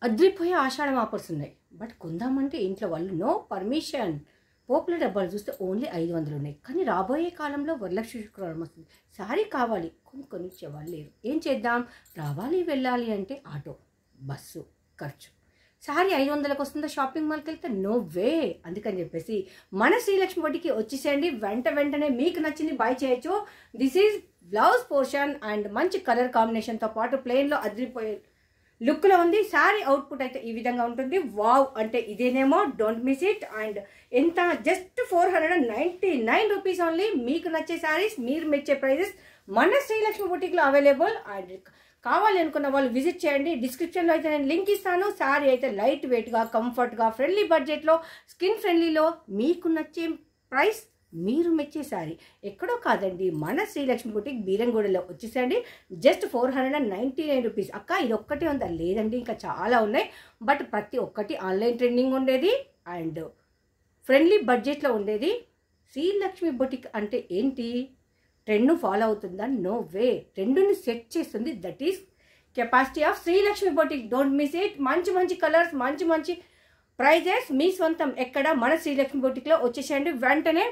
అద్రిపోయే ఆషాఢం offers ఉన్నాయి. But కొందామంటే ఇంట్లో వాళ్ళు నో పర్మిషన్. పోపుల డబ్బాలు చూస్తే ఓన్లీ 500 ఉన్నాయి. కానీ రాబోయే కాలంలో వరలక్ష్మి శుక్రవారం వస్తుంది. శారీ కావాలి, కొనిచ్చేవాళ్ళు లేరు. ఏం చేద్దాం? రావాలి వెళ్ళాలి అంటే ఆటో, బస్సు ఖర్చు. శారీ 500కి వస్తుందా షాపింగ్ మాల్కి వెళ్తే? No way. అందుకని చెప్పేసి మన శ్రీలక్ష్మి బొటికి వచ్చేసేయండి. వెంటనే మీకు నచ్చింది బై చేయొచ్చు. This is blouse portion and మంచి కలర్ కాంబినేషన్తో పాటు ప్లెయిన్లో అదిరిపోయే లుక్లో ఉంది. శారీ అవుట్పుట్ అయితే ఈ విధంగా ఉంటుంది. వావ్ అంటే ఇదేనేమో, డోంట్ మిస్ ఇట్. అండ్ ఎంత జస్ట్ 499 రూపీస్ ఓన్లీ. మీకు నచ్చే శారీస్, మీరు మెచ్చే ప్రైజెస్ మన శ్రీలక్ష్మి బొటిక్లో అవైలబుల్. అండ్ కావాలి అనుకున్న వాళ్ళు విజిట్ చేయండి. డిస్క్రిప్షన్లో అయితే నేను లింక్ ఇస్తాను. శారీ అయితే లైట్ వెయిట్గా, కంఫర్ట్గా, ఫ్రెండ్లీ బడ్జెట్లో, స్కిన్ ఫ్రెండ్లీలో, మీకు నచ్చే ప్రైస్, మీరు మెచ్చే శారీ ఎక్కడో కాదండి, మన శ్రీలక్ష్మి బొటిక్ బీరంగూడలో వచ్చేసండి. Just 499 rupees. అక్క ఇది ఒక్కటే ఉందా? లేదండి, ఇంకా చాలా ఉన్నాయి. బట్ ప్రతి ఒక్కటి ఆన్లైన్ ట్రెండింగ్ ఉండేది అండ్ ఫ్రెండ్లీ బడ్జెట్లో ఉండేది. శ్రీలక్ష్మి బొటిక్ అంటే ఏంటి? ట్రెండ్ను ఫాలో అవుతుందా? No way. ట్రెండ్ని సెట్ చేస్తుంది. That is capacity of Srilakshmi boutique. Don't miss it. మంచి కలర్స్, మంచి ప్రైజెస్ మీ సొంతం ఎక్కడ? మన శ్రీలక్ష్మి బొటిక్లో వచ్చేసేయండి వెంటనే.